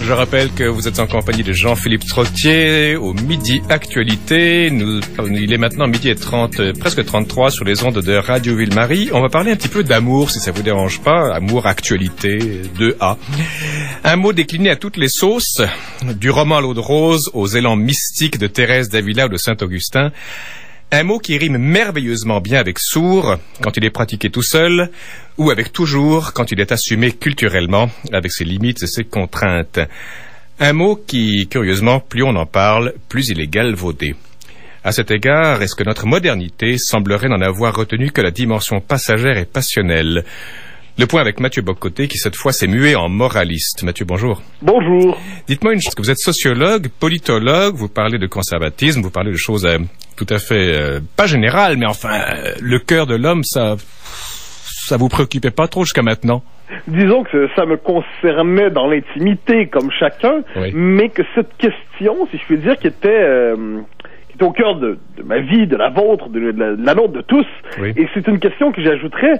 Je rappelle que vous êtes en compagnie de Jean-Philippe Trottier au Midi Actualité. Il est maintenant midi et 30, presque 33 sur les ondes de Radio Ville-Marie. On va parler un petit peu d'amour, si ça vous dérange pas. Amour, actualité, 2A. Un mot décliné à toutes les sauces, du roman L'eau de rose aux élans mystiques de Thérèse d'Avila ou de Saint-Augustin. Un mot qui rime merveilleusement bien avec sourd, quand il est pratiqué tout seul, ou avec toujours, quand il est assumé culturellement, avec ses limites et ses contraintes. Un mot qui, curieusement, plus on en parle, plus il est galvaudé. À cet égard, est-ce que notre modernité semblerait n'en avoir retenu que la dimension passagère et passionnelle? Le point avec Mathieu Bock-Côté, qui cette fois s'est mué en moraliste. Mathieu, bonjour. Bonjour. Dites-moi une chose, que vous êtes sociologue, politologue, vous parlez de conservatisme, vous parlez de choses tout à fait, pas générales, mais enfin, le cœur de l'homme, ça vous préoccupait pas trop jusqu'à maintenant? Disons que ça me concernait dans l'intimité, comme chacun, oui. Mais que cette question, si je puis dire, qui était au cœur de ma vie, de la vôtre, de la nôtre, de tous. Oui. Et c'est une question que j'ajouterais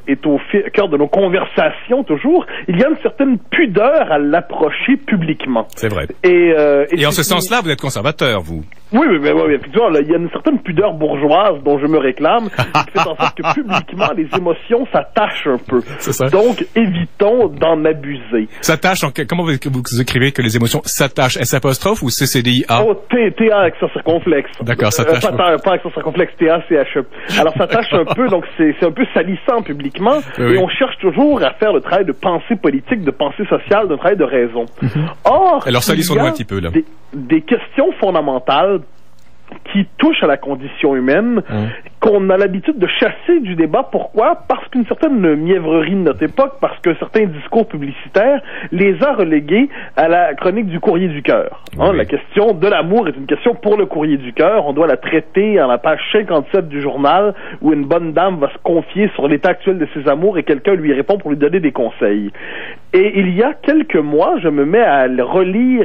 est au cœur de nos conversations toujours. Il y a une certaine pudeur à l'approcher publiquement. C'est vrai. Et en ce sens-là, vous êtes conservateur, vous. Oui, effectivement, là, il y a une certaine pudeur bourgeoise dont je me réclame, qui fait en sorte que publiquement, les émotions s'attachent un peu. C'est ça. Donc, évitons d'en abuser. S'attache, comment vous écrivez que les émotions s'attachent? S' ou CCDIA? Oh, T-A avec ça circonflexe. D'accord, s'attache. Pas avec ça circonflexe, T-A-C-H-E. Alors, s'attache un peu, donc c'est un peu salissant publiquement, oui. Et on cherche toujours à faire le travail de pensée politique, de pensée sociale, de travail de raison. Mm-hmm. Or, alors, salissons-nous un petit peu, là. Des questions fondamentales qui touchent à la condition humaine, qu'on a l'habitude de chasser du débat. Pourquoi? Parce qu'une certaine mièvrerie de notre époque, parce qu'un certain discours publicitaire les a relégués à la chronique du courrier du cœur. Oui. La question de l'amour est une question pour le courrier du cœur. On doit la traiter en la page 57 du journal, où une bonne dame va se confier sur l'état actuel de ses amours et quelqu'un lui répond pour lui donner des conseils. Et il y a quelques mois, je me mets à relire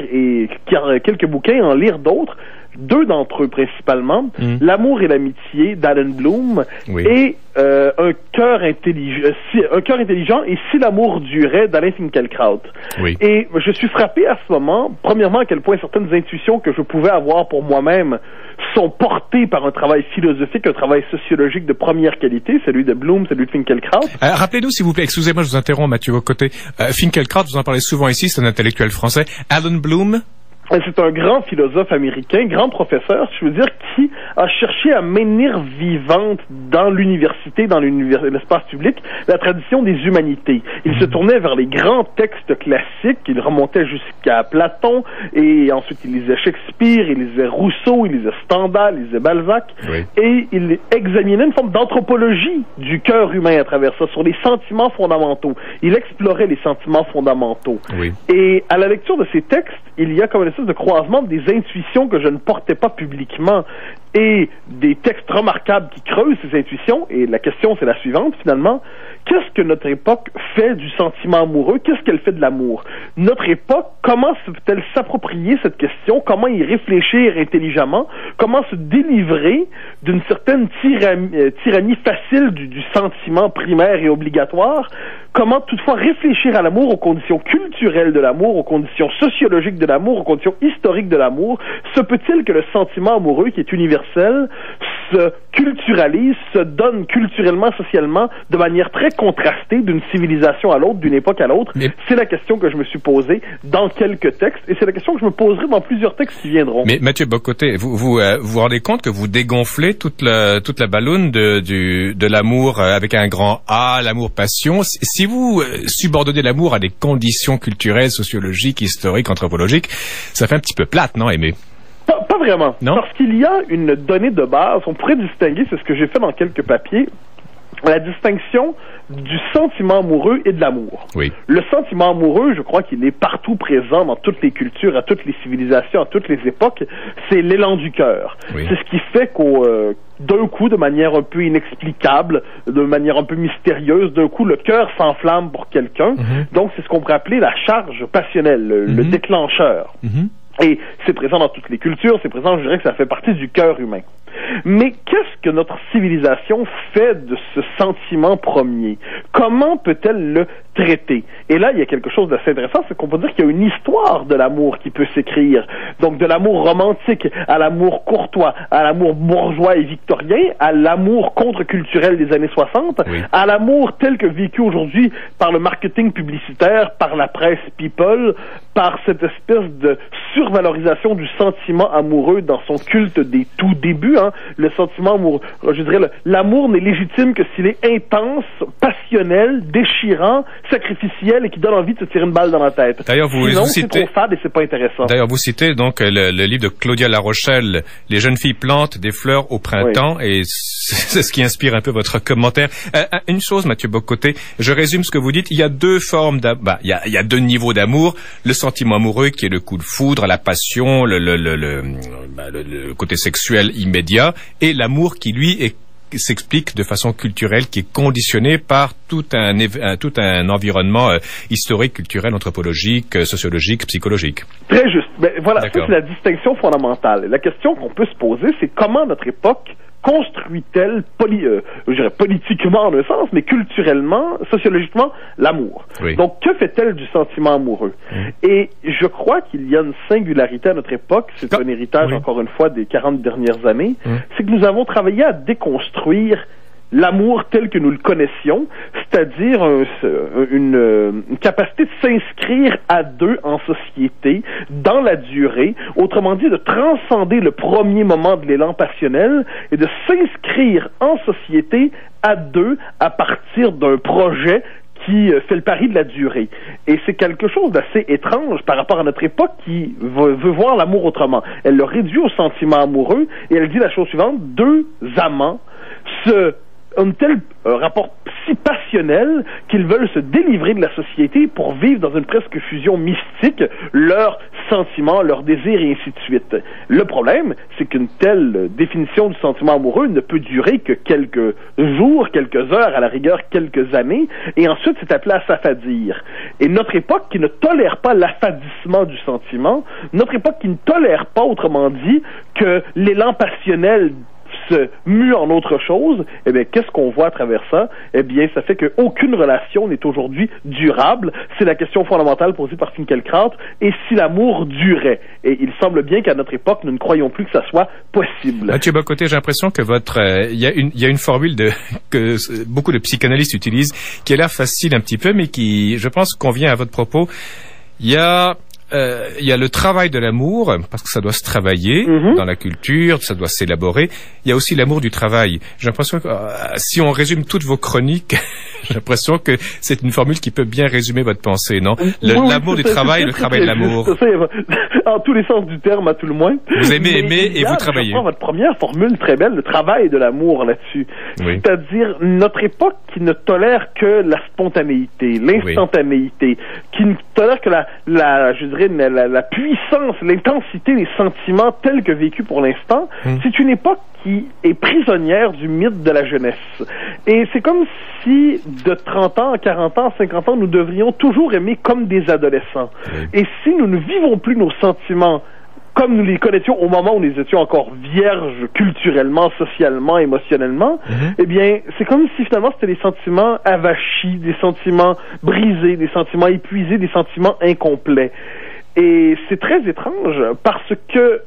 quelques bouquins, en lire d'autres, deux d'entre eux principalement, L'amour et l'amitié d'Alan Bloom, oui. Et un cœur intelligent et Si l'amour durait d'Alain Finkielkraut. Oui. Et je suis frappé à ce moment, premièrement, à quel point certaines intuitions que je pouvais avoir pour moi-même sont portées par un travail philosophique, un travail sociologique de première qualité, celui de Bloom, celui de Finkielkraut. Rappelez-nous, s'il vous plaît, excusez-moi, je vous interromps, Mathieu, à côté. Finkielkraut, vous en parlez souvent ici, c'est un intellectuel français. Alan Bloom? C'est un grand philosophe américain, grand professeur, je veux dire, qui a cherché à maintenir vivante dans l'université, dans l'espace public, la tradition des humanités. Il se tournait vers les grands textes classiques, il remontait jusqu'à Platon, et ensuite il lisait Shakespeare, il lisait Rousseau, il lisait Stendhal, il lisait Balzac, oui. Et il examinait une forme d'anthropologie du cœur humain à travers ça, sur les sentiments fondamentaux. Il explorait les sentiments fondamentaux. Oui. Et à la lecture de ces textes, il y a comme une espèce de croisement des intuitions que je ne portais pas publiquement et des textes remarquables qui creusent ces intuitions. Et la question, c'est la suivante, finalement. Qu'est-ce que notre époque fait du sentiment amoureux? Qu'est-ce qu'elle fait de l'amour? Notre époque, comment peut-elle s'approprier cette question? Comment y réfléchir intelligemment? Comment se délivrer d'une certaine tyrannie facile du sentiment primaire et obligatoire? Comment toutefois réfléchir à l'amour, aux conditions culturelles de l'amour, aux conditions sociologiques de l'amour, aux conditions historiques de l'amour? Se peut-il que le sentiment amoureux, qui est universel, se culturalise, se donne culturellement, socialement, de manière très contrastée d'une civilisation à l'autre, d'une époque à l'autre? Mais... c'est la question que je me suis posée dans quelques textes, et c'est la question que je me poserai dans plusieurs textes qui viendront. Mais Mathieu Bock-Côté, vous rendez compte que vous dégonflez toute la balloune de l'amour avec un grand A, l'amour-passion. Si vous subordonnez l'amour à des conditions culturelles, sociologiques, historiques, anthropologiques, ça fait un petit peu plate, non, Aimé? Pas vraiment. Non? Parce qu'il y a une donnée de base, on pourrait distinguer, c'est ce que j'ai fait dans quelques papiers, la distinction du sentiment amoureux et de l'amour. Oui. Le sentiment amoureux, je crois qu'il est partout présent dans toutes les cultures, à toutes les civilisations, à toutes les époques. C'est l'élan du cœur. Oui. C'est ce qui fait d'un coup, de manière un peu inexplicable, de manière un peu mystérieuse, d'un coup, le cœur s'enflamme pour quelqu'un. Donc, c'est ce qu'on pourrait appeler la charge passionnelle, le déclencheur. Et c'est présent dans toutes les cultures, c'est présent, je dirais que ça fait partie du cœur humain. Mais qu'est-ce que notre civilisation fait de ce sentiment premier? Comment peut-elle le traiter? Et là, il y a quelque chose d'assez intéressant, c'est qu'on peut dire qu'il y a une histoire de l'amour qui peut s'écrire. Donc de l'amour romantique à l'amour courtois, à l'amour bourgeois et victorien, à l'amour contre-culturel des années 60, oui, à l'amour tel que vécu aujourd'hui par le marketing publicitaire, par la presse people, par cette espèce de survalorisation du sentiment amoureux dans son culte des tout débuts. Le sentiment amoureux, je dirais, l'amour n'est légitime que s'il est intense, passionnel, déchirant, sacrificiel et qui donne envie de se tirer une balle dans la tête. D'ailleurs, Sinon, c'est trop fade et c'est pas intéressant. D'ailleurs, vous citez donc le livre de Claudia La Rochelle, Les jeunes filles plantent des fleurs au printemps, oui, et c'est ce qui inspire un peu votre commentaire. Une chose, Mathieu Bock-Côté, je résume ce que vous dites. Il y a deux formes il y a deux niveaux d'amour. Le sentiment amoureux qui est le coup de foudre, la passion, le côté sexuel immédiat, et l'amour qui, lui, s'explique de façon culturelle, qui est conditionné par tout un environnement historique, culturel, anthropologique, sociologique, psychologique. Très juste. Ben, voilà, ça c'est la distinction fondamentale. La question qu'on peut se poser, c'est comment notre époque construit-elle, je dirais politiquement en un sens, mais culturellement, sociologiquement, l'amour. Oui. Donc, que fait-elle du sentiment amoureux? Et je crois qu'il y a une singularité à notre époque, c'est un héritage, encore une fois, des 40 dernières années, c'est que nous avons travaillé à déconstruire l'amour tel que nous le connaissions, c'est-à-dire une capacité de s'inscrire à deux en société, dans la durée, autrement dit de transcender le premier moment de l'élan passionnel et de s'inscrire en société à deux à partir d'un projet qui fait le pari de la durée. Et c'est quelque chose d'assez étrange par rapport à notre époque qui veut voir l'amour autrement. Elle le réduit au sentiment amoureux et elle dit la chose suivante: deux amants un tel rapport si passionnel qu'ils veulent se délivrer de la société pour vivre dans une presque fusion mystique leurs sentiments, leurs désirs et ainsi de suite. Le problème, c'est qu'une telle définition du sentiment amoureux ne peut durer que quelques jours, quelques heures, à la rigueur quelques années, et ensuite c'est appelé à s'affadir. Et notre époque qui ne tolère pas l'affadissement du sentiment, notre époque qui ne tolère pas, autrement dit, que l'élan passionnel se mue en autre chose, eh bien, qu'est-ce qu'on voit à travers ça? Eh bien, ça fait qu'aucune relation n'est aujourd'hui durable. C'est la question fondamentale posée par Finkielkraut. Et si l'amour durait? Et il semble bien qu'à notre époque, nous ne croyons plus que ça soit possible. Mathieu Bock-Côté, j'ai l'impression que il y a une formule que beaucoup de psychanalystes utilisent, qui a l'air facile un petit peu, mais qui, je pense, convient à votre propos. Il y a le travail de l'amour, parce que ça doit se travailler dans la culture, ça doit s'élaborer. Il y a aussi l'amour du travail. J'ai l'impression que si on résume toutes vos chroniques, j'ai l'impression que c'est une formule qui peut bien résumer votre pensée, non? L'amour du travail, le travail de l'amour. En tous les sens du terme, à tout le moins. Vous aimez et vous travaillez. Je prends votre première formule très belle, le travail de l'amour là-dessus. Oui. C'est-à-dire notre époque qui ne tolère que la spontanéité, l'instantanéité, qui ne tolère que la puissance, l'intensité des sentiments tels que vécus pour l'instant. C'est une époque qui est prisonnière du mythe de la jeunesse. Et c'est comme si de 30 ans à 40 ans, 50 ans, nous devrions toujours aimer comme des adolescents. Et si nous ne vivons plus nos sentiments comme nous les connaissions au moment où nous étions encore vierges culturellement, socialement, émotionnellement, eh bien, c'est comme si finalement c'était des sentiments avachis, des sentiments brisés, des sentiments épuisés, des sentiments incomplets. Et c'est très étrange parce que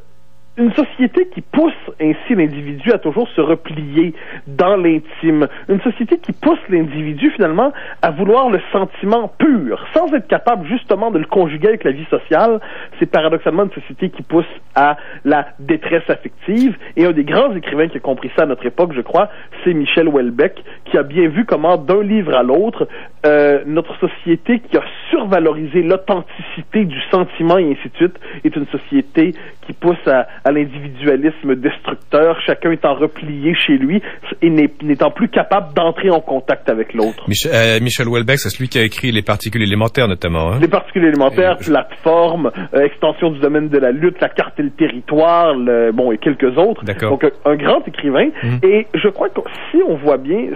une société qui pousse ainsi l'individu à toujours se replier dans l'intime, une société qui pousse l'individu finalement à vouloir le sentiment pur, sans être capable justement de le conjuguer avec la vie sociale, c'est paradoxalement une société qui pousse à la détresse affective. Et un des grands écrivains qui a compris ça à notre époque, je crois, c'est Michel Houellebecq, qui a bien vu comment d'un livre à l'autre, notre société qui a survalorisé l'authenticité du sentiment et ainsi de suite, est une société qui pousse à l'individualisme destructeur, chacun étant replié chez lui et n'étant plus capable d'entrer en contact avec l'autre. Michel Houellebecq, c'est celui qui a écrit Les particules élémentaires notamment. Les particules élémentaires, plateforme, extension du domaine de la lutte, la carte et le territoire, et quelques autres. Donc un grand écrivain. Et je crois que si on voit bien,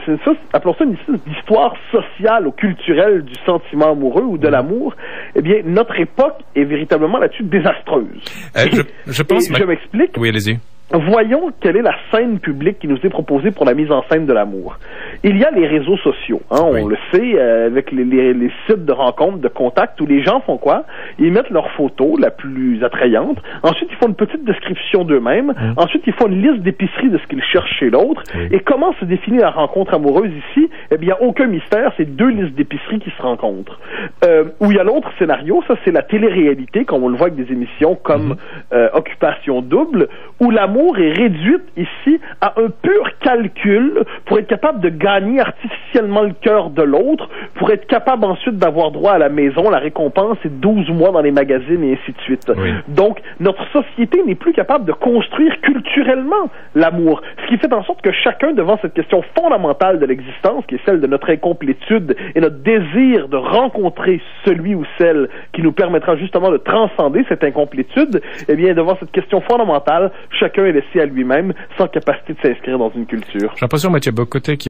appelons ça une histoire sociale ou culturelle du sentiment amoureux ou de l'amour, eh bien notre époque est véritablement là-dessus désastreuse. Je pense. Je m'explique. Oui, allez-y. voyons quelle est la scène publique qui nous est proposée pour la mise en scène de l'amour. Il y a les réseaux sociaux, Oui. On le sait, avec les sites de rencontres, de contacts, où les gens font quoi? Ils mettent leur photo la plus attrayante, ensuite ils font une petite description d'eux-mêmes, ensuite ils font une liste d'épicerie de ce qu'ils cherchent chez l'autre, et comment se définit la rencontre amoureuse ici? Eh bien, aucun mystère, c'est 2 listes d'épicerie qui se rencontrent. Où il y a l'autre scénario, ça c'est la télé-réalité, comme on le voit avec des émissions comme Occupation Double, où l'amour est réduite ici à un pur calcul pour être capable de gagner artificiellement le cœur de l'autre, pour être capable ensuite d'avoir droit à la maison, la récompense est 12 mois dans les magazines et ainsi de suite. Oui. Donc, notre société n'est plus capable de construire culturellement l'amour, ce qui fait en sorte que chacun, devant cette question fondamentale de l'existence, qui est celle de notre incomplétude et notre désir de rencontrer celui ou celle qui nous permettra justement de transcender cette incomplétude, eh bien, devant cette question fondamentale, chacun est laissé à lui-même, sans capacité de s'inscrire dans une culture. J'ai l'impression, Mathieu Bocoté,